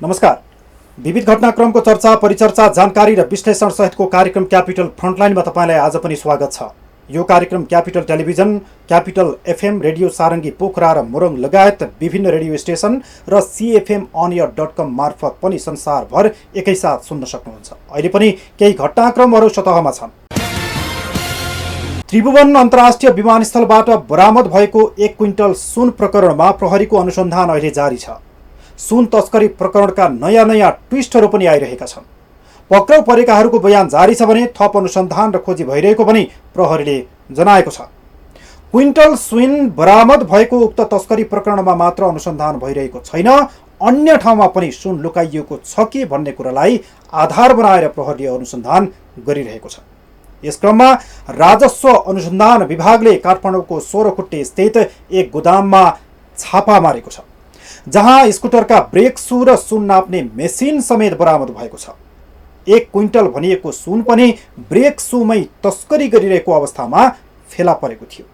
नमस्कार। विविध घटनाक्रमको चर्चा, परिचर्चा, जानकारी र विश्लेषण सहितको कार्यक्रम क्यापिटल फ्रन्टलाइनमा तपाईलाई आज पनि स्वागत छ। यो कार्यक्रम capital television, capital FM, radio Sarangi Pokhara र मोरङ लगायत विभिन्न रेडियो स्टेसन र cfmonAir.com मार्फत पनि संसारभर एकैसाथ सुन्न सक्नुहुन्छ। अहिले पनि केही घटनाक्रमहरू सतहमा छन्। त्रिभुवन अन्तर्राष्ट्रिय विमानस्थलबाट बरामद भएको 1 क्विन्टल सुन प्रकरणमा प्रहरीको अनुसन्धान अहिले जारी छ। सुन तस्करी प्रकरणका नयाँ ट्विस्टहरू पनि आइरहेका छन्। पक्राउ परेकाहरूको बयान जारी छ भने थप अनुसन्धान र खोजी भइरहेको पनि प्रहरीले जनाएको छ। क्विन्टल सुन बरामद भएको उक्त तस्करी प्रकरणमा मात्र अनुसन्धान भइरहेको छैन, अन्य ठाउँमा पनि सुन लुकाइएको छ कि भन्ने कुरालाई आधार बनाएर प्रहरीले अनुसन्धान गरिरहेको छ। यस क्रममा राजस्व अनुसन्धान विभागले काठमाडौँको 16 खुट्टे स्थित एक गोदाममा छापा मारेको छ, जहाँ स्कुटरका ब्रेक सू र सुन नाप्ने मेसिन समेत बरामद भएको छ। 1 क्विन्टल भनिएको सुन पनि ब्रेक सूमै तस्करी गरिरहेको अवस्थामा फेला परेको थियो।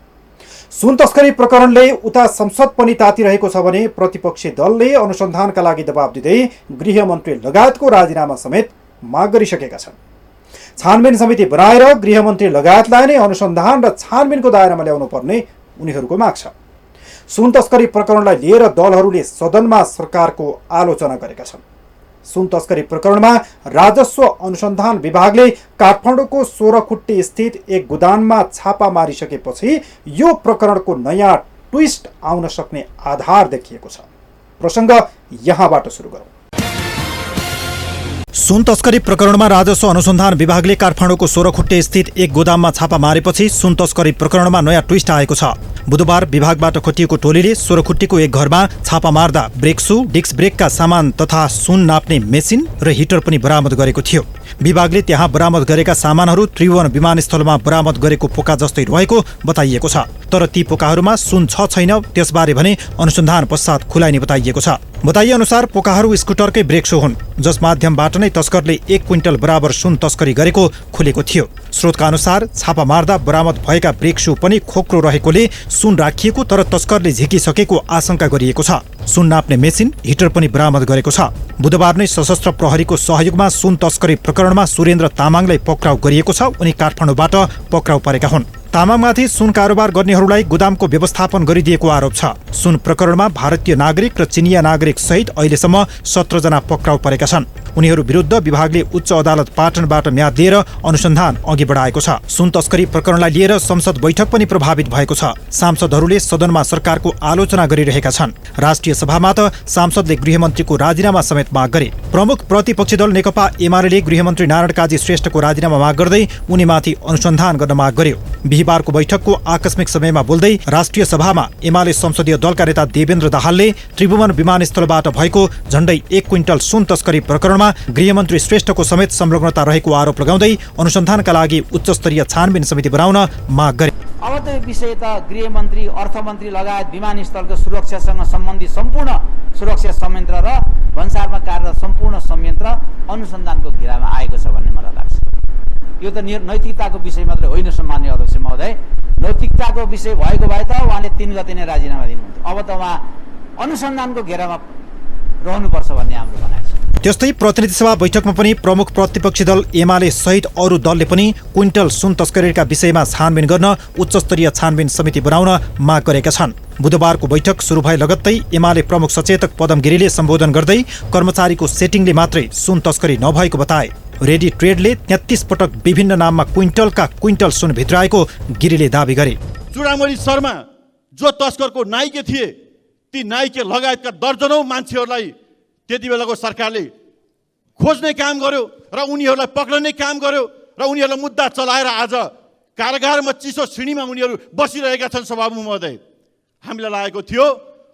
सुन तस्करी प्रकरणले उता संसद पनि तातिरहेको छ भने प्रतिपक्षी दलले अनुसन्धानका लागि दबाब दिँदै गृहमन्त्री लगायतको राजीनामा समेत माग गरिसकेका छन्। छानबिन समिति बनाएर गृहमन्त्री लगायतलाई नै अनुसन्धान र छानबिनको दायरामा ल्याउनु पर्ने उनीहरूको माग छ। सुन तस्करी प्रकरणलाई लिएर दलहरूले सदनमा सरकारको आलोचना गरेका छन्। सुन तस्करी प्रकरणमा राजस्व अनुसन्धान विभागले काठमाडौँको 16 खुट्टे स्थित एक गोदाममा छापा मारिसकेपछि यो प्रकरणको नयाँ ट्विस्ट आउन सक्ने आधार देखिएको छ। प्रसङ्ग यहाँबाट सुरु गरौँ। सुन तस्करी प्रकरणमा राजस्व अनुसन्धान विभागले काठमाडौँको 16 खुट्टे स्थित एक गोदाममा छापा मारेपछि सुन तस्करी प्रकरणमा नयाँ ट्विस्ट आएको छ। बुधबार विभागबाट खोटिएको टोलीले 16 खुट्टीको एक घरमा छापा मार्दा ब्रेक सू, डिस्क ब्रेकका सामान तथा सुन नाप्ने मेसिन र हिटर पनि बरामद गरेको थियो। विभागले त्यहाँ बरामद गरेका सामानहरू त्रिभुवन विमानस्थलमा बरामद गरेको पोका जस्तै रहेको बताइएको छ। तर ती पोकाहरूमा सुन छ छैन त्यसबारे भने अनुसन्धान पश्चात खुलाइने बताइएको छ। बताइए अनुसार पोकाहरू स्कुटरकै ब्रेक सू हुन्, जस माध्यमबाट नै तस्करले 1 क्विन्टल बराबर सुन तस्करी गरेको खुलेको थियो। स्रोतका अनुसार छापा मार्दा बरामद भएका ब्रेक सू पनि खोक्रो रहेकोले सुन राखिएको तर तस्करले झिकिसकेको आशंका गरिएको छ। सुन नाप्ने मेसिन, हिटर पनि बरामद गरेको छ। बुधबार नै सशस्त्र प्रहरीको सहयोगमा सुन तस्करी प्रकरणमा सुरेन्द्र तामाङलाई पक्राउ गरिएको छ। उनी काठमाडौँबाट पक्राउ परेका हुन्। तामाङमाथि सुन कारोबार गर्नेहरूलाई गोदामको व्यवस्थापन गरिदिएको आरोप छ। सुन प्रकरणमा भारतीय नागरिक र चिनिया नागरिक सहित अहिलेसम्म 17 जना पक्राउ परेका छन्। उनीहरू विरुद्ध विभागले उच्च अदालत पाटनबाट म्याद लिएर अनुसन्धान अघि बढाएको छ। सुन तस्करी प्रकरणलाई लिएर संसद बैठक पनि प्रभावित भएको छ। सांसदहरूले सदनमा सरकारको आलोचना गरिरहेका छन्। राष्ट्रिय सभामा त सांसदले गृहमन्त्रीको राजीनामा समेत माग गरे। प्रमुख प्रतिपक्षी दल नेकपा एमाले गृहमन्त्री नारायण काजी श्रेष्ठको राजीनामा माग गर्दै उनीमाथि अनुसन्धान गर्न माग गर्यो। बिहीबारको बैठकको आकस्मिक समयमा बोल्दै राष्ट्रिय सभामा एमाले संसदीय दलका नेता देवेन्द्र दाहालले त्रिभुवन विमानस्थलबाट भएको झण्डै 1 क्विन्टल सुन तस्करी प्रकरणमा गृहमन्त्री श्रेष्ठको समेत संलग्नता रहेको आरोप लगाउँदै अनुसन्धानका लागि उच्चस्तरीय छानबिन समिति बनाउन माग गरे। अब त विषय त गृहमन्त्री, अर्थमन्त्री लगायत विमानस्थलको सुरक्षासँग सम्बन्धित सम्पूर्ण सुरक्षा संयन्त्र र भन्सारमा कार्यरत सम्पूर्ण संयन्त्र अनुसन्धानको घेरामा आएको छ भन्ने मलाई लाग्छ। यो त नैतिकताको विषय मात्रै होइन सम्माननीय अध्यक्ष महोदय। नैतिकताको विषय भएको भए त उहाँले 3 गते नै राजीनामा दिनुहुन्थ्यो। अब त उहाँ अनुसन्धानको घेरामा रहनुपर्छ भन्ने हाम्रो भनाइ छ। त्यस्तै प्रतिनिधि सभा बैठकमा पनि प्रमुख प्रतिपक्षी दल एमाले सहित अरू दलले पनि क्विन्टल सुन तस्करीका विषयमा छानबिन गर्न उच्चस्तरीय छानबिन समिति बनाउन माग गरेका छन्। बुधबारको बैठक सुरु भए लगत्तै एमाले प्रमुख सचेतक पदम गिरीले सम्बोधन गर्दै कर्मचारीको सेटिङले मात्रै सुन तस्करी नभएको बताए। रेडी ट्रेडले 33 पटक विभिन्न नाममा क्विन्टल सुन भित्राएको गिरीले दावी गरे। चुडामणि शर्मा जो तस्करको नाइके थिए, ती नाइके लगायतका दर्जनौं मान्छेहरूलाई त्यति बेलाको सरकारले खोज्ने काम गर्यो र उनीहरूलाई पक्ड़ने काम गर्यो र उनीहरूलाई मुद्दा चलाएर आज कारागारमा चिसो श्रेणीमा उनीहरू बसिरहेका छन्। सभामुख महोदय, हामीलाई लागेको थियो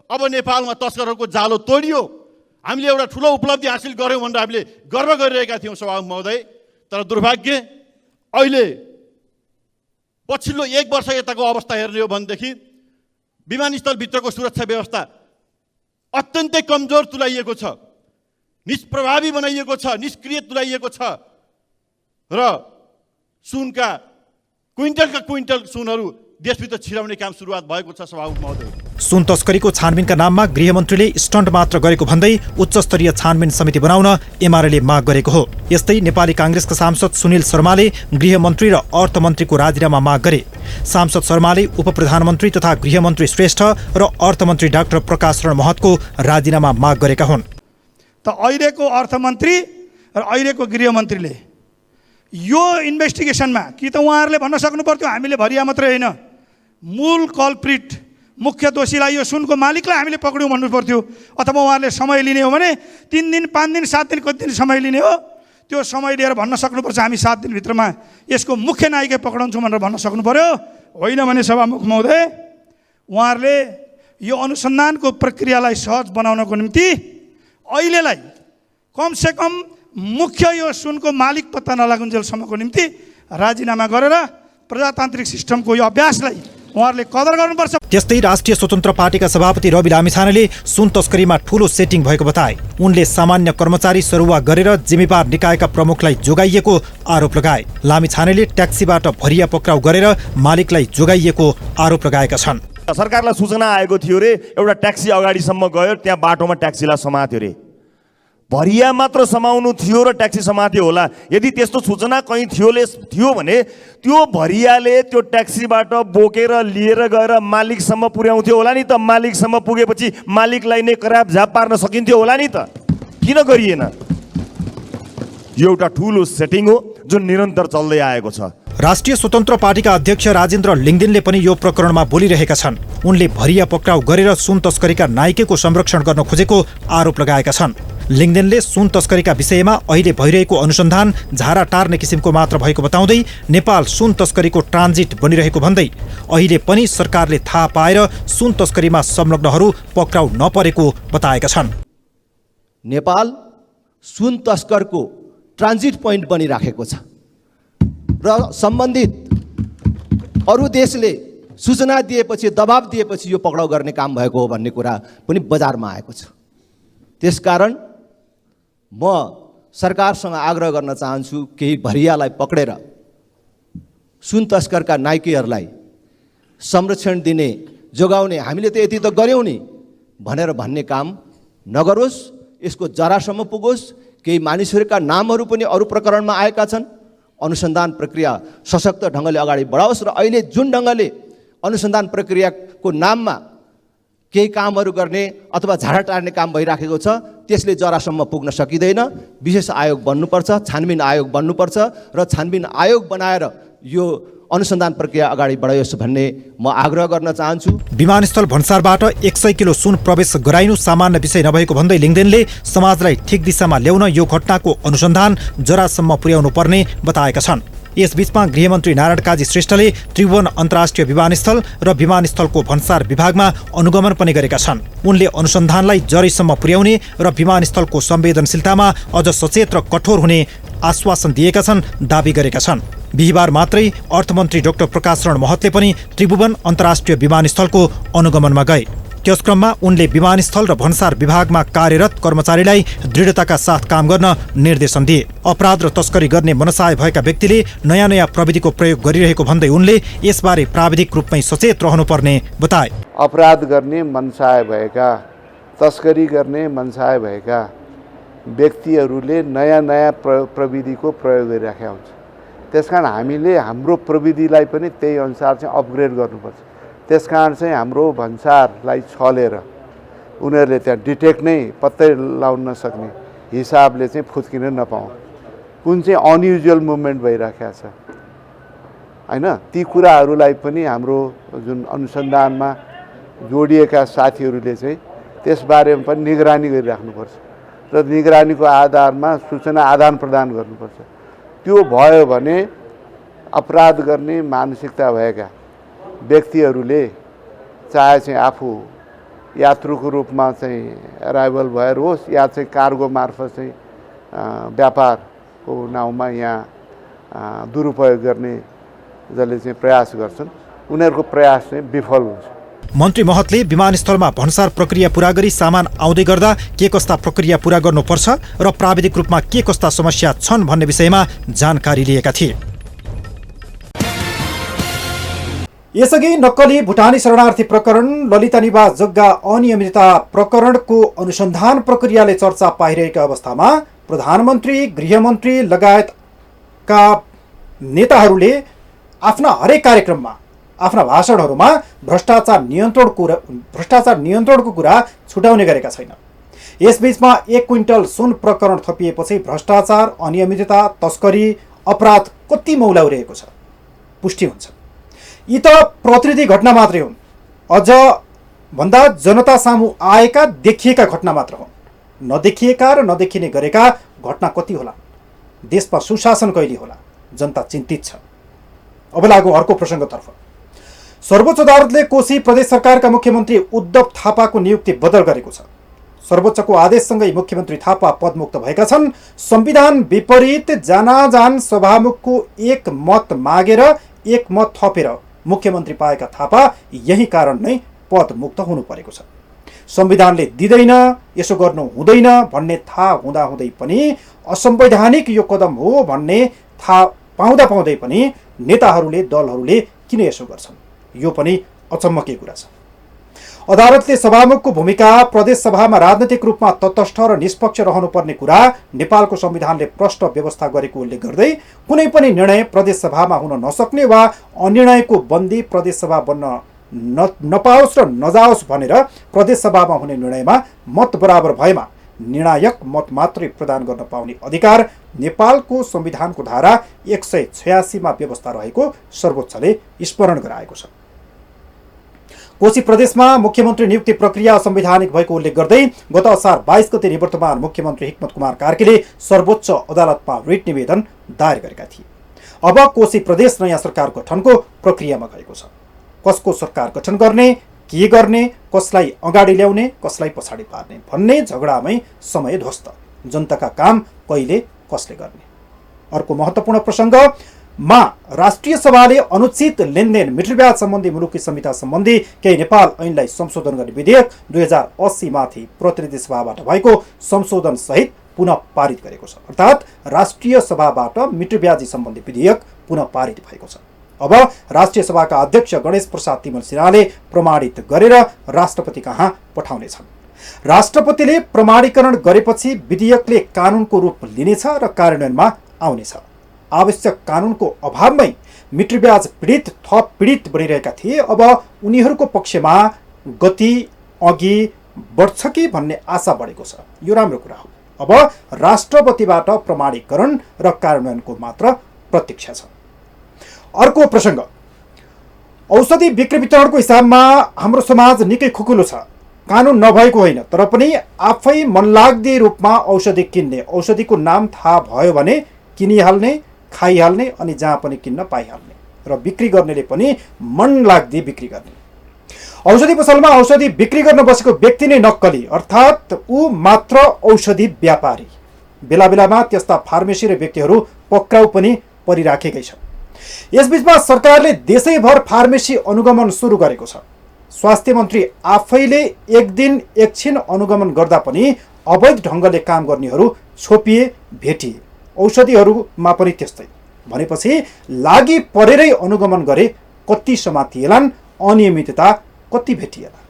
अब नेपालमा तस्करहरूको जालो तोडियो, हामीले एउटा ठुलो उपलब्धि हासिल गर्यौँ भनेर हामीले गर्व गरिरहेका थियौँ सभामुख महोदय। तर दुर्भाग्य अहिले पछिल्लो 1 वर्ष यताको अवस्था हेर्ने हो भनेदेखि विमानस्थलभित्रको सुरक्षा व्यवस्था अत्यन्तै कमजोर तुल्याइएको छ, निष्प्रभावी बनाइएको छ, निष्क्रिय तुल्याइएको छ र सुनका क्विन्टल सुनहरू देशभित्र छिराउने काम सुरुवात भएको छ। सभामुख महोदय, सुन तस्करीको छानबिनका नाममा गृहमन्त्रीले स्टन्ट मात्र गरेको भन्दै उच्च स्तरीय छानबिन समिति बनाउन एमाले माग गरेको हो। यस्तै नेपाली कांग्रेसका सांसद सुनिल शर्माले गृहमन्त्री र अर्थमन्त्रीको राजीनामा माग गरे। सांसद शर्माले उपप्रधानमन्त्री तथा गृहमन्त्री श्रेष्ठ र अर्थमन्त्री डाक्टर प्रकाश शरण महतको राजीनामा माग गरेका हुन्। त अहिलेको अर्थमन्त्री र अहिलेको गृहमन्त्रीले यो इन्भेस्टिगेसनमा कि त उहाँहरूले भन्न सक्नु पर्थ्यो हामीले भरिया मात्रै होइन, मूल कल्प्रिट मुख्य दोषीलाई यो सुनको मालिकलाई हामीले पक्ड्यौँ भन्नु पर्थ्यो। अथवा उहाँहरूले समय लिने हो भने 3 दिन 5 दिन 7 दिन कति दिन समय लिने हो, त्यो समय लिएर भन्न सक्नुपर्छ हामी 7 दिनभित्रमा यसको मुख्य नायिकै पक्राउँछौँ भनेर भन्न सक्नु पर्यो। होइन भने सभामुख महोदय, उहाँहरूले यो अनुसन्धानको प्रक्रियालाई सहज बनाउनको निम्ति अहिलेलाई कमसेकम मुख्य यो सुनको मालिक पत्ता नलागुन्जेलसम्मको निम्ति राजीनामा गरेर प्रजातान्त्रिक सिस्टमको यो अभ्यासलाई उहाँहरूले कदर गर्नुपर्छ। त्यस्तै राष्ट्रिय स्वतन्त्र पार्टीका सभापति रवि लामिछानेले सुन तस्करीमा ठूलो सेटिङ भएको बताए। उनले सामान्य कर्मचारी सरुवा गरेर जिम्मेवार निकायका प्रमुखलाई जोगाइएको आरोप लगाए। लामिछानेले ट्याक्सीबाट भरिया पक्राउ गरेर मालिकलाई जोगाइएको आरोप लगाएका छन्। सरकारलाई सूचना आएको थियो रे, एउटा ट्याक्सी अगाडिसम्म गयो, त्यहाँ बाटोमा ट्याक्सीलाई समात्यो रे। भरिया मात्र समाउनु थियो र ट्याक्सी समात्यो होला। यदि त्यस्तो सूचना कहीँ थियो भने त्यो भरियाले त्यो ट्याक्सीबाट बोकेर लिएर गएर मालिकसम्म पुर्याउँथ्यो होला नि त। मालिकसम्म पुगेपछि मालिकलाई नै कराप झाप पार्न सकिन्थ्यो होला नि त। किन गरिएन? यो एउटा ठुलो सेटिङ हो जुन निरन्तर चल्दै आएको छ। राष्ट्रिय स्वतन्त्र पार्टीका अध्यक्ष राजेन्द्र लिङदेनले पनि यो प्रकरणमा बोलिरहेका छन्। उनले भरिया पक्राउ गरेर सुन तस्करीका नायिकेको संरक्षण गर्न खोजेको आरोप लगाएका छन्। लिङदेनले सुन तस्करीका विषयमा अहिले भइरहेको अनुसन्धान झारा टार्ने किसिमको मात्र भएको बताउँदै नेपाल सुन तस्करीको ट्रान्जिट बनिरहेको भन्दै अहिले पनि सरकारले थाहा पाएर सुन तस्करीमा संलग्नहरू पक्राउ नपरेको बताएका छन्। नेपाल सुन तस्करको ट्रान्जिट पोइन्ट बनिराखेको छ र सम्बन्धित अरू देशले सूचना दिएपछि दबाब दिएपछि यो पक्राउ गर्ने काम भएको हो भन्ने कुरा पनि बजारमा आएको छ। त्यसकारण म सरकारसँग आग्रह गर्न चाहन्छु केही भरियालाई पक्रेर सुन तस्करका नायकीहरूलाई संरक्षण दिने जोगाउने हामीले त यति त गऱ्यौँ नि भनेर भन्ने काम नगरोस्। यसको जरासम्म पुगोस्। केही मानिसहरूका नामहरू पनि अरू प्रकरणमा आएका छन्। अनुसन्धान प्रक्रिया सशक्त ढङ्गले अगाडि बढाओस् र अहिले जुन ढङ्गले अनुसन्धान प्रक्रियाको नाममा केही कामहरू गर्ने अथवा झाडा टार्ने काम भइराखेको छ त्यसले जरासम्म पुग्न सकिँदैन। विशेष आयोग बन्नुपर्छ, छानबिन आयोग बन्नुपर्छ र छानबिन आयोग बनाएर यो अनुसन्धान प्रक्रिया अगाडि बढायोस् भन्ने म आग्रह गर्न चाहन्छु। विमानस्थल भन्सारबाट 100 किलो सुन प्रवेश गराइनु सामान्य विषय नभएको भन्दै लिङदेनले समाजलाई ठिक दिशामा ल्याउन यो घटनाको अनुसन्धान जरासम्म पुर्याउनु पर्ने बताएका छन्। यसबीचमा गृहमन्त्री नारायण काजी श्रेष्ठले त्रिभुवन अन्तर्राष्ट्रिय विमानस्थल र विमानस्थलको भन्सार विभागमा अनुगमन पनि गरेका छन्। उनले अनुसन्धानलाई जरैसम्म पुर्याउने र विमानस्थलको संवेदनशीलतामा अझ सचेत र कठोर हुने आश्वासन दिएका छन्, दाबी गरेका छन्। बिहिबार मात्रै अर्थमन्त्री डाक्टर प्रकाश शरण महतले पनि त्रिभुवन अन्तर्राष्ट्रिय विमानस्थलको अनुगमनमा गए। त्यसक्रममा उनले विमानस्थल र भन्सार विभागमा कार्यरत कर्मचारीलाई दृढताका साथ काम गर्न निर्देशन दिए। अपराध र तस्करी गर्ने मनसाय भएका व्यक्तिले नयाँ नयाँ प्रविधिको प्रयोग गरिरहेको भन्दै उनले यसबारे प्राविधिक रूपमै सचेत रहनुपर्ने बताए। अपराध गर्ने मनसाय भएका, तस्करी गर्ने मनसाय भएका व्यक्तिहरूले नयाँ नयाँ प्रविधिको प्रयोग गरिराखेका हुन्छ। त्यसकारण हामीले हाम्रो प्रविधिलाई पनि त्यही अनुसार चाहिँ अपग्रेड गर्नुपर्छ। त्यसकारण चाहिँ हाम्रो भन्सारलाई छलेर उनीहरूले त्यहाँ डिटेक्ट नै पत्तै लाउन नसक्ने हिसाबले चाहिँ फुत्किन नपाउँ। कुन चाहिँ अनयुजुअल मुभमेन्ट भइराखेको छ होइन, ती कुराहरूलाई पनि हाम्रो जुन अनुसन्धानमा जोडिएका साथीहरूले चाहिँ त्यसबारेमा पनि निगरानी गरिराख्नुपर्छ र निगरानीको आधारमा सूचना आदान प्रदान गर्नुपर्छ। त्यो भयो भने अपराध गर्ने मानसिकता भएका व्यक्तिहरूले चाहे चाहिँ आफू यात्रुको रूपमा चाहिँ एराइभल भएर होस् या चाहिँ कार्गो मार्फत चाहिँ व्यापारको नाउँमा यहाँ दुरुपयोग गर्ने जसले चाहिँ प्रयास गर्छन् उनीहरूको प्रयास चाहिँ विफल हुन्छ। मन्त्री महतले विमानस्थलमा भन्सार प्रक्रिया पूरा गरी सामान आउँदै गर्दा के कस्ता प्रक्रिया पूरा गर्नुपर्छ र प्राविधिक रूपमा के कस्ता समस्या छन् भन्ने विषयमा जानकारी लिएका थिए। यसअघि नक्कली भुटानी शरणार्थी प्रकरण, ललिता निवास जग्गा अनियमितता प्रकरणको अनुसन्धान प्रक्रियाले चर्चा पाइरहेका अवस्थामा प्रधानमन्त्री, गृहमन्त्री लगायतका नेताहरूले आफ्ना हरेक कार्यक्रममा, आफ्ना भाषणहरूमा भ्रष्टाचार नियन्त्रणको कुरा छुटाउने गरेका छैनन्। यसबीचमा 1 क्विन्टल सुन प्रकरण थपिएपछि भ्रष्टाचार, अनियमितता, तस्करी, अपराध कति मौलाउरहेको छ पुष्टि हुन्छ। यी त प्रतिनिधि घटना मात्रै हुन्, अझ भन्दा जनता सामु आएका देखिएका घटना मात्र हुन्। नदेखिएका र नदेखिने गरेका घटना कति होला? देशमा सुशासन कहिले होला? जनता चिन्तित छ। अब लागौँ अर्को प्रसङ्गतर्फ। सर्वोच्च अदालतले कोशी प्रदेश सरकारका मुख्यमन्त्री उद्धव थापाको नियुक्ति बदल गरेको छ। सर्वोच्चको आदेशसँगै मुख्यमन्त्री थापा पदमुक्त भएका छन्। संविधान विपरीत जानाजान सभामुखको 1 मत मागेर 1 मत थपेर मुख्यमन्त्री पाएका थापा यही कारण नै पदमुक्त हुनु परेको छ। संविधानले दिँदैन, यसो गर्नु हुँदैन भन्ने थाहा हुँदाहुँदै पनि, असंवैधानिक यो कदम हो भन्ने थाहा पाउँदै पनि नेताहरूले, दलहरूले किन यसो गर्छन्? यो पनि अचम्मकै कुरा छ। अदालतले सभामुखको भूमिका प्रदेश सभामा राजनैतिक रूपमा तटस्थ र निष्पक्ष रहनुपर्ने कुरा नेपालको संविधानले प्रष्ट व्यवस्था गरेको उल्लेख गर्दै कुनै पनि निर्णय प्रदेश सभामा हुन नसक्ने वा अनिर्णयको बन्दी प्रदेश सभा बन्न नपाओस् र नजाओस् भनेर प्रदेश सभामा हुने निर्णयमा मत बराबर भएमा निर्णायक मत मात्रै प्रदान गर्न पाउने अधिकार नेपालको संविधानको धारा 186 मा व्यवस्था रहेको सर्वोच्चले स्मरण गराएको छ। कोशी प्रदेशमा मुख्यमन्त्री नियुक्ति प्रक्रिया असंवैधानिक भएको उल्लेख गर्दै गत असार 22 गते निवर्तमान मुख्यमन्त्री हिक्मत कुमार कार्कीले सर्वोच्च अदालतमा रिट निवेदन दायर गरेका थिए। अब कोशी प्रदेश नयाँ सरकार गठनको प्रक्रियामा गएको छ। कसको सरकार गठन गर्ने, के गर्ने, कसलाई अगाडि ल्याउने, कसलाई पछाडि पार्ने भन्ने झगडामै समय ध्वस्त। जनताका काम कहिले कसले गर्ने? अर्को महत्त्वपूर्ण प्रसङ्गमा राष्ट्रिय सभाले अनुचित लेनदेन, मिटरब्याज सम्बन्धी मुलुकी संहिता सम्बन्धी केही नेपाल ऐनलाई संशोधन गर्ने विधेयक 2080 माथि प्रतिनिधि सभाबाट भएको संशोधन सहित पुनः पारित गरेको छ। अर्थात् राष्ट्रिय सभाबाट मिटरब्याजी सम्बन्धी विधेयक पुनः पारित भएको छ। अब राष्ट्रिय सभाका अध्यक्ष गणेश प्रसाद तिमल सिन्हाले प्रमाणित गरेर राष्ट्रपति कहाँ पठाउनेछन्। राष्ट्रपतिले प्रमाणीकरण गरेपछि विधेयकले कानुनको रूप लिनेछ र कार्यान्वयनमा आउनेछ। आवश्यक कानुनको अभावमै मिटरब्याज पीडित थप पीडित बनिरहेका थिए। अब उनीहरूको पक्षमा गति अघि बढ्छ कि भन्ने आशा बढेको छ। यो राम्रो कुरा हो। अब राष्ट्रपतिबाट प्रमाणीकरण र कार्यान्वयनको मात्र प्रतीक्षा छ। अर्को प्रसङ्ग, औषधि बिक्री वितरणको हिसाबमा हाम्रो समाज निकै खुकुलो छ। कानुन नभएको होइन, तर पनि आफै मनलाग्दी रूपमा औषधि किन्ने, औषधिको नाम थाहा भयो भने किनिहाल्ने, खाइहाल्ने अनि जहाँ पनि किन्न पाइहाल्ने र बिक्री गर्नेले पनि मनलाग्दी बिक्री गर्ने। औषधि पसलमा औषधि बिक्री गर्न बसेको व्यक्ति नै नक्कली, अर्थात् ऊ मात्र औषधि व्यापारी। बेला बेलामा त्यस्ता फार्मेसी र व्यक्तिहरू पक्राउ पनि परिराखेकै छ। यसबीचमा सरकारले देशैभर फार्मेसी अनुगमन सुरु गरेको छ। स्वास्थ्य मन्त्री आफैले एक दिन एकछिन अनुगमन गर्दा पनि अवैध ढङ्गले काम गर्नेहरू छोपिए, भेटिए। औषधिहरूमा पनि त्यस्तै। भनेपछि लागि परेरै अनुगमन गरे कति समातिएलान्, अनियमितता कति भेटिएला।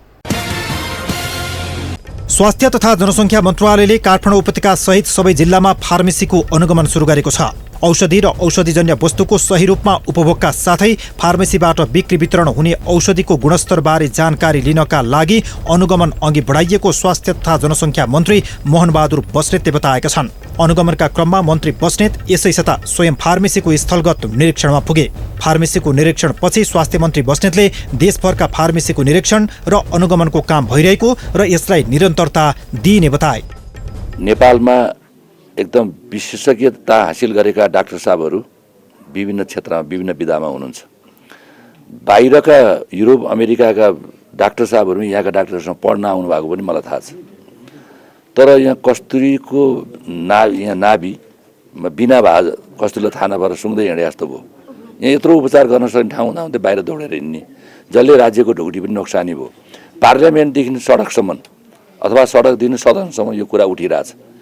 स्वास्थ्य तथा जनसङ्ख्या मन्त्रालयले काठमाडौँ उपत्यका सहित सबै जिल्लामा फार्मेसीको अनुगमन सुरु गरेको छ। औषधि र औषधिजन्य वस्तुको सही रूपमा उपभोगका साथै फार्मेसीबाट बिक्री वितरण हुने औषधिको गुणस्तरबारे जानकारी लिनका लागि अनुगमन अघि बढाइएको स्वास्थ्य तथा जनसङ्ख्या मन्त्री मोहनबहादुर बस्नेतले बताएका छन्। अनुगमनका क्रममा मन्त्री बस्नेत यसै साता स्वयं फार्मेसीको स्थलगत निरीक्षणमा पुगे। फार्मेसीको निरीक्षणपछि स्वास्थ्य मन्त्री बस्नेतले देशभरका फार्मेसीको निरीक्षण र अनुगमनको काम भइरहेको र यसलाई निरन्तरता दिइने बताए। नेपालमा एकदम विशेषज्ञता हासिल गरेका डाक्टर साहबहरू विभिन्न क्षेत्रमा, विभिन्न विधामा हुनुहुन्छ। बाहिरका युरोप अमेरिकाका डाक्टर साहबहरू यहाँका डाक्टरसँग पढ्न आउनु भएको पनि मलाई थाहा छ। तर यहाँ कस्तुरीको यहाँ नाभिमा बिना भए कस्तुरीलाई थाहा नभएर सुँग्दै हिँडे जस्तो भयो। यहाँ यत्रो उपचार गर्न सक्ने ठाउँ हुँदाहुँदै बाहिर दौडेर हिँड्ने, जसले राज्यको ढुकुटी पनि नोक्सानी भयो। पार्लियामेन्टदेखि सडकसम्म अथवा सडकदेखि सदनसम्म यो कुरा उठिरहेछ।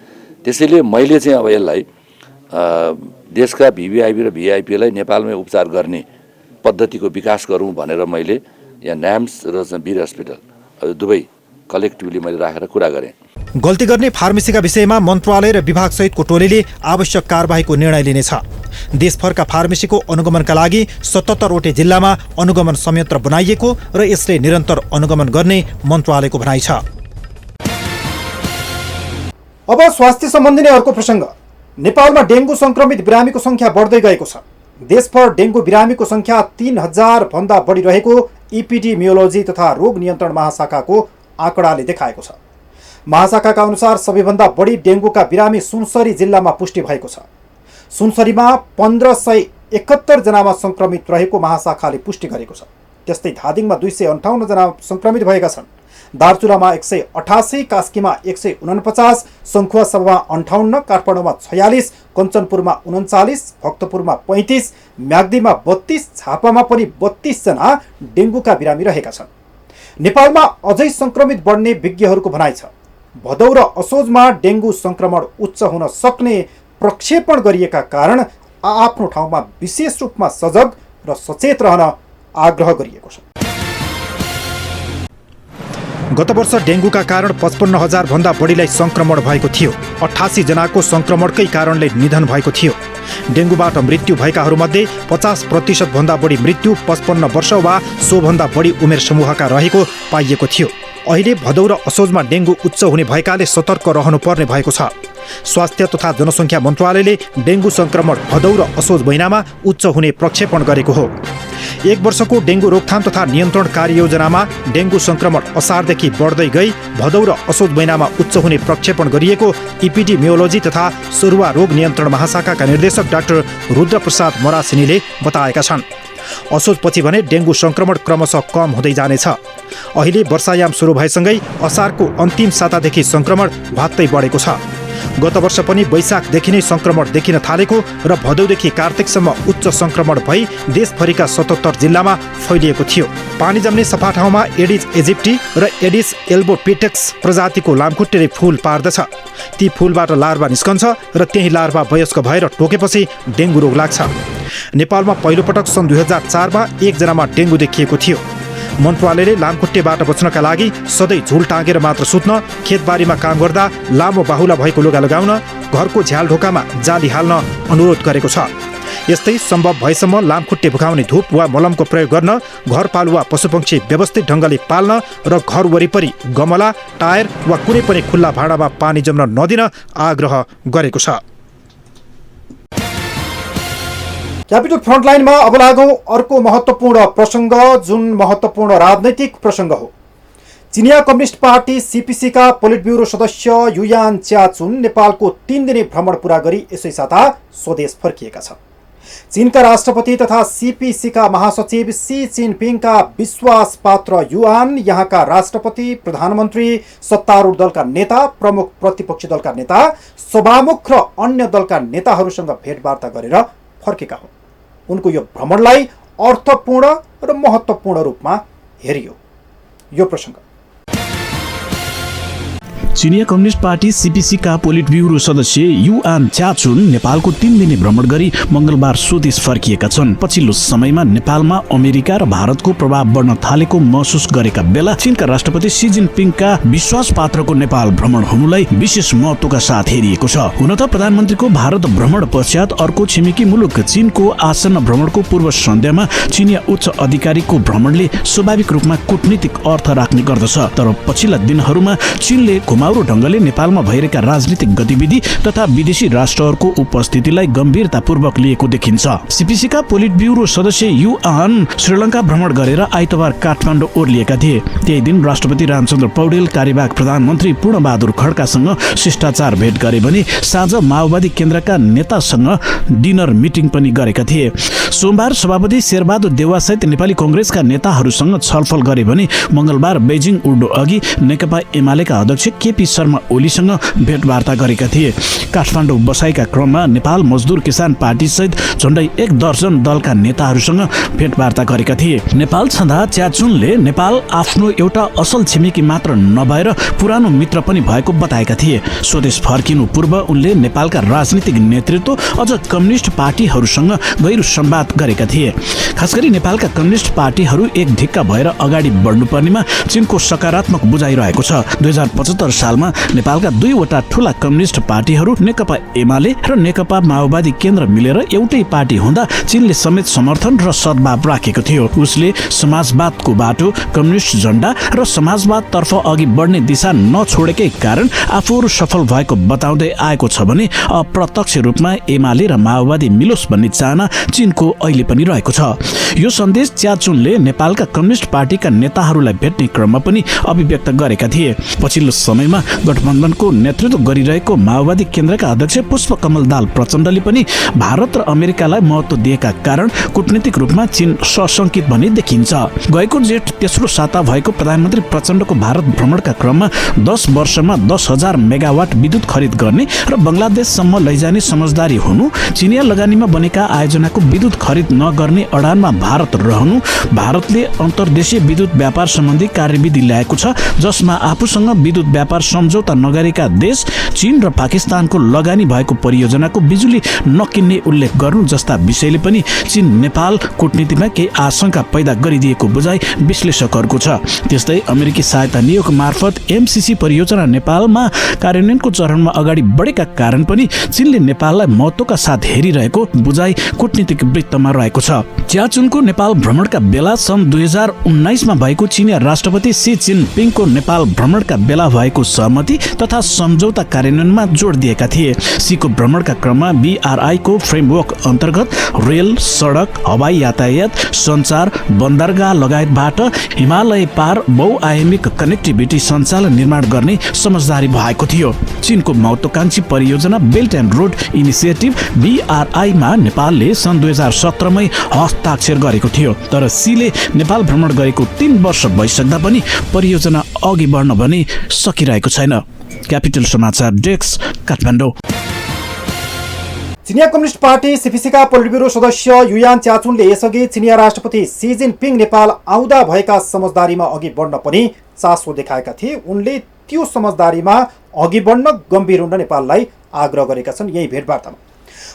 त्यसैले मैले चाहिँ अब यसलाई देशका भिभिआइपी र भिआइपीलाई नेपालमै उपचार गर्ने पद्धतिको विकास गरौँ भनेर मैले यहाँ न्याम्स र वीर हस्पिटल दुवै कलेक्टिभली मैले राखेर कुरा गरेँ। गल्ती गर्ने फार्मेसीका विषयमा मन्त्रालय र विभागसहितको टोलीले आवश्यक कारबाहीको निर्णय लिनेछ। देशभरका फार्मेसीको अनुगमनका लागि 77वटै जिल्लामा अनुगमन संयन्त्र बनाइएको र यसले निरन्तर अनुगमन गर्ने मन्त्रालयको भनाइ छ। अब स्वास्थ्य सम्बन्धी नै अर्को प्रसङ्ग। नेपालमा डेङ्गु संक्रमित बिरामीको सङ्ख्या बढ्दै गएको छ। देशभर डेङ्गु बिरामीको सङ्ख्या 3000 भन्दा बढी रहेको इपिडेमियोलोजी तथा रोग नियन्त्रण महाशाखाको आँकडाले देखाएको छ। महाशाखाका अनुसार सबैभन्दा बढी डेङ्गुका बिरामी सुनसरी जिल्लामा पुष्टि भएको छ। सुनसरीमा 1571 जनामा सङ्क्रमित रहेको महाशाखाले पुष्टि गरेको छ। त्यस्तै धादिङमा 258 जना सङ्क्रमित भएका छन्। दार्चुलामा 188, कास्कीमा 149, सङ्खुवासभामा 58, काठमाडौँमा 46, कञ्चनपुरमा 39, भक्तपुरमा 35, म्याग्दीमा 32, झापामा पनि 32 जना डेङ्गुका बिरामी रहेका छन्। नेपालमा अझै सङ्क्रमित बढ्ने विज्ञहरूको भनाइ छ। भदौ र असोजमा डेङ्गु सङ्क्रमण उच्च हुन सक्ने प्रक्षेपण गरिएका कारण आफ्नो ठाउँमा विशेष रूपमा सजग र सचेत रहन आग्रह गरिएको छ। गत वर्ष डेङ्गुका कारण 55,000 भन्दा बढीलाई सङ्क्रमण भएको थियो। 88 जनाको सङ्क्रमणकै कारणले निधन भएको थियो। डेङ्गुबाट मृत्यु भएकाहरूमध्ये 50% भन्दा बढी मृत्यु 55 वर्ष वा सोभन्दा बढी उमेर समूहका रहेको पाइएको थियो। अहिले भदौ र असोजमा डेङ्गु उच्च हुने भएकाले सतर्क रहनुपर्ने भएको छ। स्वास्थ्य तथा जनसङ्ख्या मन्त्रालयले डेङ्गु सङ्क्रमण भदौ र असोज महिनामा उच्च हुने प्रक्षेपण गरेको हो। 1 वर्षको डेङ्गु रोकथाम तथा नियन्त्रण कार्ययोजनामा डेङ्गु सङ्क्रमण असारदेखि बढ्दै गई भदौ र असोज महिनामा उच्च हुने प्रक्षेपण गरिएको इपिडेमियोलोजी तथा सरुवा रोग नियन्त्रण महाशाखाका निर्देशक डाक्टर रुद्रप्रसाद मरासिनीले बताएका छन्। असोजपछि भने डेङ्गु सङ्क्रमण क्रमशः कम हुँदै जानेछ। अहिले वर्षायाम सुरु भएसँगै असारको अन्तिम सातादेखि सङ्क्रमण भात्तै बढेको छ। गत वर्ष पनि वैशाखदेखि नै सङ्क्रमण देखिन थालेको र भदौदेखि कार्तिकसम्म उच्च सङ्क्रमण भई देशभरिका 77 जिल्लामा फैलिएको थियो। पानी जम्ने सफा ठाउँमा एडिस इजिप्टी र एडिस एल्बोपिटेक्स प्रजातिको लामखुट्टेले फूल पार्दछ। ती फूलबाट लार्भा निस्कन्छ र त्यही लार्भा वयस्क भएर टोकेपछि डेङ्गु रोग लाग्छ। नेपालमा पहिलोपटक सन् 2004मा 1 जनामा डेङ्गु देखिएको थियो। मन्त्रालयले लामखुट्टेबाट बच्नका लागि सधैँ झुल टाँगेर मात्र सुत्न, खेतबारीमा काम गर्दा लामो बाहुला भएको लुगा लगाउन, घरको झ्याल ढोकामा जाली हाल्न अनुरोध गरेको छ। यस्तै सम्भव भएसम्म लामखुट्टे भुकाउने धूप वा मलमको प्रयोग गर्न, घरपालुवा पशुपक्षी व्यवस्थित ढङ्गले पाल्न र घर वरिपरि गमला, टायर वा कुनै पनि खुल्ला भाँडामा पानी जम्न नदिन आग्रह गरेको छ। क्यापिटल फ्रन्टलाइनमा अब लागौँ अर्को महत्त्वपूर्ण प्रसङ्ग, जुन महत्त्वपूर्ण राजनैतिक प्रसङ्ग हो। चिनिया कम्युनिस्ट पार्टी सीपीसीका पोलिट ब्युरो सदस्य युयान च्याचुन नेपालको 3 दिने भ्रमण पूरा गरी यसै साता स्वदेश फर्किएका छन्। चीनका राष्ट्रपति तथा सीपीसीका महासचिव सी जिनपिङका विश्वास पात्र युआन यहाँका राष्ट्रपति, प्रधानमन्त्री, सत्तारूढ दलका नेता, प्रमुख प्रतिपक्षी दलका नेता, सभामुख र अन्य दलका नेताहरूसँग भेटवार्ता गरेर फर्केका हुन्। उनको यो भ्रमणलाई अर्थपूर्ण र महत्त्वपूर्ण रूपमा हेरियो। यो प्रसङ्ग चिनिया कम्युनिस्ट पार्टी सीपीसीका पोलिट ब्युरो सदस्य युआन च्याचुन नेपालको 3 दिने भ्रमण गरी मङ्गलबार स्वदेश फर्किएका छन्। पछिल्लो समयमा नेपालमा अमेरिका र भारतको प्रभाव बढ्न थालेको महसुस गरेका बेला चीनका राष्ट्रपति सी जिनपिङका विश्वास पात्रको नेपाल भ्रमण हुनुलाई विशेष महत्त्वका साथ हेरिएको छ। हुन त प्रधानमन्त्रीको भारत भ्रमण पश्चात अर्को छिमेकी मुलुक चीनको आसन्न भ्रमणको पूर्व सन्ध्यामा चिनिया उच्च अधिकारीको भ्रमणले स्वाभाविक रूपमा कूटनीतिक अर्थ राख्ने गर्दछ। तर पछिल्ला दिनहरूमा चीनले घुमाउरो ढङ्गले नेपालमा भइरहेका राजनीतिक गतिविधि तथा विदेशी राष्ट्रहरूको उपस्थितिलाई गम्भीरतापूर्वक लिएको देखिन्छ। सीपीसीका पोलिट ब्युरो सदस्य युआन श्रीलङ्का भ्रमण गरेर आइतबार काठमाडौँ ओर्लिएका थिए। त्यही दिन राष्ट्रपति रामचन्द्र पौडेल, कार्यवाहक प्रधानमन्त्री पूर्णबहादुर खड्कासँग शिष्टाचार भेट गरे भने साँझ माओवादी केन्द्रका नेतासँग डिनर मिटिङ पनि गरेका थिए। सोमबार सभापति शेरबहादुर देउवासहित नेपाली कङ्ग्रेसका नेताहरूसँग छलफल गरे भने मङ्गलबार बेजिङ उड्नु अघि नेकपा एमालेका अध्यक्ष केपी शर्मा ओलीसँग भेटवार्ता गरेका थिए। काठमाडौँ बसाइका क्रममा नेपाल मजदुर किसान पार्टी सहित झन्डै 1 दर्जन दलका नेताहरूसँग भेटवार्ता गरेका थिए। नेपाल छँदा च्याचुङले नेपाल आफ्नो एउटा असल छिमेकी मात्र नभएर पुरानो मित्र पनि भएको बताएका थिए। स्वदेश फर्किनु पूर्व उनले नेपालका राजनीतिक नेतृत्व अझ कम्युनिस्ट पार्टीहरूसँग गहिरो संवाद गरेका थिए। खासगरी नेपालका कम्युनिस्ट पार्टीहरू एक ढिक्का भएर अगाडि बढ्नुपर्नेमा चीनको सकारात्मक बुझाइ रहेको छ। 2075 सालमा नेपालका 2वटा ठूला कम्युनिस्ट पार्टीहरू नेकपा एमाले र नेकपा माओवादी केन्द्र मिलेर एउटै पार्टी हुँदा चीनले समेत समर्थन र सद्भाव राखेको थियो। उसले समाजवादको बाटो, कम्युनिस्ट झण्डा र समाजवादतर्फ अघि बढ्ने दिशा नछोडेकै कारण आफूहरू सफल भएको बताउँदै आएको छ भने अप्रत्यक्ष रूपमा एमाले र माओवादी मिलोस् भन्ने चाहना चीनको अहिले पनि रहेको छ। यो सन्देश च्याचुङले नेपालका कम्युनिस्ट पार्टीका नेताहरूलाई भेट्ने क्रममा पनि अभिव्यक्त गरेका थिए। पछिल्लो समयमा गठबन्धनको नेतृत्व गरिरहेको माओवादी केन्द्रका अध्यक्ष पुष्पकमल दाहाल प्रचण्डले पनि भारत र अमेरिकालाई महत्त्व दिएका कारण कूटनीतिक रूपमा चीन सशंकित भन्ने देखिन्छ। गएको जेठ तेस्रो साता भएको प्रधानमन्त्री प्रचण्डको भारत भ्रमणका क्रममा 10 वर्षमा 10,000 मेगावाट विद्युत खरिद गर्ने र बङ्गलादेशसम्म लैजाने समझदारी हुनु, चिनिया लगानीमा बनेका आयोजनाको विद्युत खरिद नगर्ने अडानमा भारत रहनु, भारतले अन्तर्देशीय विद्युत व्यापार सम्बन्धी कार्यविधि ल्याएको छ जसमा आफूसँग विद्युत व्यापार सम्झौता नगरेका देश चीन र पाकिस्तानको लगानी भएको परियोजनाको बिजुली नकिन्ने उल्लेख गर्नु जस्ता विषयले पनि चीन नेपाल कूटनीतिमा केही आशंका पैदा गरिदिएको बुझाइ विश्लेषकहरूको छ। त्यस्तै अमेरिकी सहायता नियोग मार्फत एमसीसी परियोजना नेपालमा कार्यान्वयनको चरणमा अगाडि बढेका कारण पनि चीनले नेपाललाई महत्त्वका साथ हेरिरहेको बुझाइ कूटनीतिक वृत्तमा रहेको छ। च्याचुङको नेपाल भ्रमणका बेला सन् 2019 मा भएको चिनिया राष्ट्रपति सी जिनपिङको नेपाल भ्रमणका बेला भएको सहमति तथा सम्झौता कार्यान्वयनमा जोड दिएका थिए। सीको भ्रमणका क्रममा बीआरआई को फ्रेमवर्क अन्तर्गत रेल, सडक, हवाई यातायात, सञ्चार, बन्दरगाह लगायतबाट हिमालय पार बहुआयामिक कनेक्टिभिटी सञ्चालन निर्माण गर्ने समझदारी भएको थियो। चीनको महत्त्वकांक्षी परियोजना belt and road initiative BRI मा नेपालले सन् 2017 मै हस्ताक्षर गरेको थियो। तर सीले नेपाल भ्रमण गरेको 3 वर्ष भइसक्दा पनि परियोजना अघि बढ्न भने सकिरहेको छैन। क्यापिटल समाचार डेस्क, काठमाडौँ। चिनिया कम्युनिस्ट पार्टी सीपीसीका पोलिट ब्युरो सदस्य युयान च्याचुङले यसअघि चिनिया राष्ट्रपति सी जिनपिङ नेपाल आउँदा भएका समझदारीमा अघि बढ्न पनि चासो देखाएका थिए। उनले त्यो समझदारीमा अघि बढ्न गम्भीर हुन नेपाललाई आग्रह गरेका छन्। यही भेटवार्तामा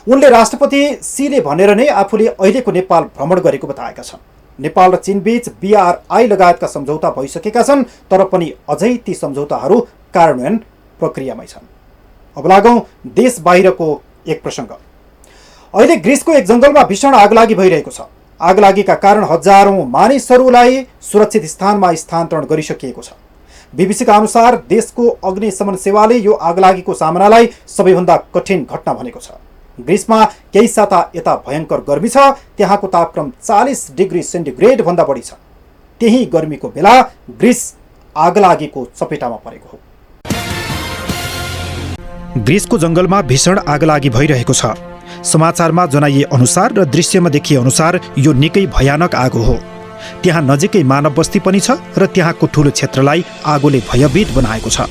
उनले राष्ट्रपति सीले भनेर नै आफूले अहिलेको नेपाल भ्रमण गरेको बताएका छन्। नेपाल र चीनबीच बीआरआई लगायतका सम्झौता भइसकेका छन्, तर पनि अझै ती सम्झौताहरू कार्यान्वयन प्रक्रियामै छन्। अब लागौँ देश बाहिरको एक प्रसङ्ग। अहिले ग्रिसको एक जङ्गलमा भीषण आगलागी भइरहेको छ। आगलागीका कारण हजारौं मानिसहरूलाई सुरक्षित स्थानमा स्थानान्तरण गरिसकिएको छ। बीबीसीका अनुसार देशको अग्निशमन सेवाले यो आगलागीको सामनालाई सबैभन्दा कठिन घटना भनेको छ। ग्रिसमा केही साता यता भयङ्कर गर्मी छ। त्यहाँको तापक्रम 40 डिग्री सेन्टिग्रेड भन्दा बढी छ। त्यही गर्मीको बेला ग्रिस आगलागीको चपेटामा परेको हो। ग्रिसको जङ्गलमा भीषण आगलागी भइरहेको छ। समाचारमा जनाइए अनुसार र दृश्यमा देखिए अनुसार यो निकै भयानक आगो हो। त्यहाँ नजिकै मानव बस्ती पनि छ र त्यहाँको ठूलो क्षेत्रलाई आगोले भयभीत बनाएको छ।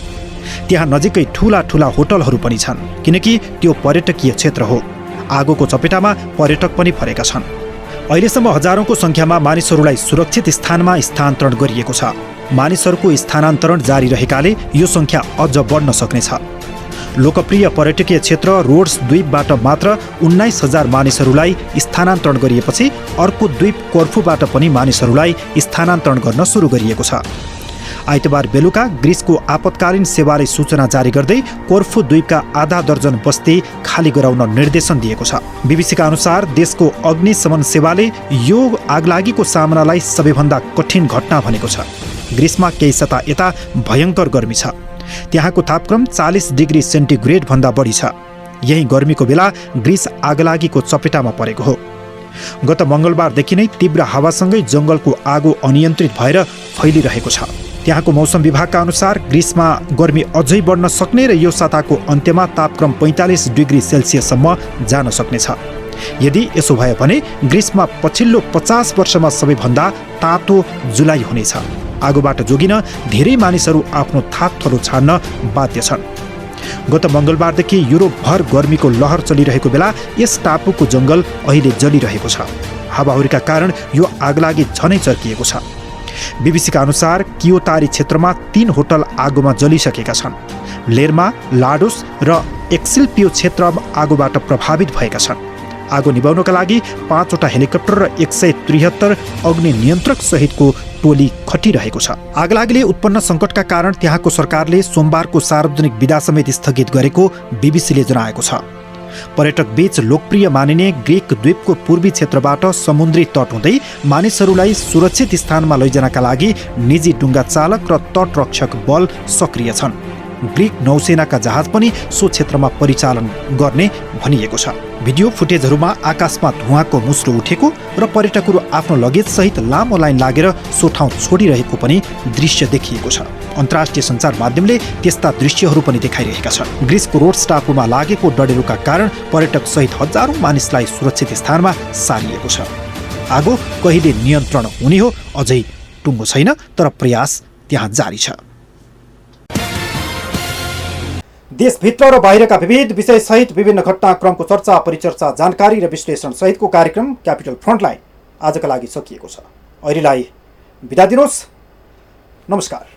त्यहाँ नजिकै ठूला ठूला होटलहरू पनि छन् किनकि त्यो पर्यटकीय क्षेत्र हो। आगोको चपेटामा पर्यटक पनि परेका छन्। अहिलेसम्म हजारौंको संख्यामा मानिसहरूलाई सुरक्षित स्थानमा स्थानान्तरण गरिएको छ। मानिसहरूको स्थानान्तरण जारी रहेकाले यो संख्या अझ बढ्न सक्नेछ। लोकप्रिय पर्यटकीय क्षेत्र रोड्स द्वीपबाट मात्र 19,000 मानिसहरूलाई स्थानान्तरण गरिएपछि अर्को द्वीप कोर्फुबाट पनि मानिसहरूलाई स्थानान्तरण गर्न सुरु गरिएको छ। आइतबार बेलुका ग्रिसको आपतकालीन सेवाले सूचना जारी गर्दै कोर्फु द्वीपका आधा दर्जन बस्ती खाली गराउन निर्देशन दिएको छ। बीबीसीका अनुसार देशको अग्निशमन सेवाले यो आगलागीको सामनालाई सबैभन्दा कठिन घटना भनेको छ। ग्रिसमा केही साता यता भयङ्कर गर्मी छ। त्यहाँको तापक्रम 40 डिग्री सेन्टिग्रेड भन्दा बढी छ। यही गर्मीको बेला ग्रिस आगलागीको चपेटामा परेको हो। गत मङ्गलबारदेखि नै तीव्र हावासँगै जङ्गलको आगो अनियन्त्रित भएर फैलिरहेको छ। त्यहाँको मौसम विभागका अनुसार ग्रिसमा गर्मी अझै बढ्न सक्ने र यो साताको अन्त्यमा तापक्रम 45 डिग्री सेल्सियससम्म जान सक्नेछ। यदि यसो भयो भने ग्रिसमा पछिल्लो 50 वर्षमा सबैभन्दा तातो जुलाई हुनेछ। आगोबाट जोगिन धेरै मानिसहरू आफ्नो थाकथलो छाड्न बाध्य छन्। गत मङ्गलबारदेखि युरोपभर गर्मीको लहर चलिरहेको बेला यस टापुको जङ्गल अहिले जलिरहेको छ। हावाहुरीका कारण यो आगलागी झनै चर्किएको छ। बीबीसीका अनुसार कियोतारी क्षेत्रमा 3 होटल आगोमा जलिसकेका छन्। लेरमा, लाडोस र एक्सिलपियो क्षेत्र आगोबाट प्रभावित भएका छन्। आगो निभाउनका लागि 5वटा हेलिकप्टर र 173 अग्नि नियन्त्रक सहितको टोली खटिरहेको छ। आगलागीले उत्पन्न सङ्कटका कारण त्यहाँको सरकारले सोमबारको सार्वजनिक बिदा समेत स्थगित गरेको बीबीसीले जनाएको छ। पर्यटक बीच लोकप्रिय मानिने ग्रीक द्वीपको पूर्वी क्षेत्रबाट समुद्री तट हुँदै मानिसहरूलाई सुरक्षित स्थानमा लैजानका लागि निजी डुङ्गा चालक र तटरक्षक बल सक्रिय छन्। ग्रीक नौसेनाका जहाज पनि सो क्षेत्रमा परिचालन गर्ने भनिएको छ। भिडियो फुटेजहरूमा आकाशमा धुवाँको मुस्लो उठेको र पर्यटकहरू आफ्नो लगेज सहित लामो लाइन लागेर सो ठाउँ छोडिरहेको पनि दृश्य देखिएको छ। अन्तर्राष्ट्रिय सञ्चार माध्यमले त्यस्ता दृश्यहरू पनि देखाइरहेका छन्। ग्रिसको रोड्स टापुमा लागेको डढेलोका कारण पर्यटक सहित हजारौं मानिसलाई सुरक्षित स्थानमा सारिएको छ। आगो कहिले नियन्त्रण हुने हो अझै टुङ्गो छैन, तर प्रयास त्यहाँ जारी छ। देशभित्र र बाहिरका विविध विषयसहित विभिन्न घटनाक्रमको चर्चा, परिचर्चा, जानकारी र विश्लेषण सहितको कार्यक्रम क्यापिटल फ्रन्टलाइन आजका लागि सकिएको छ। अहिलेलाई बिदा दिनुहोस्। नमस्कार।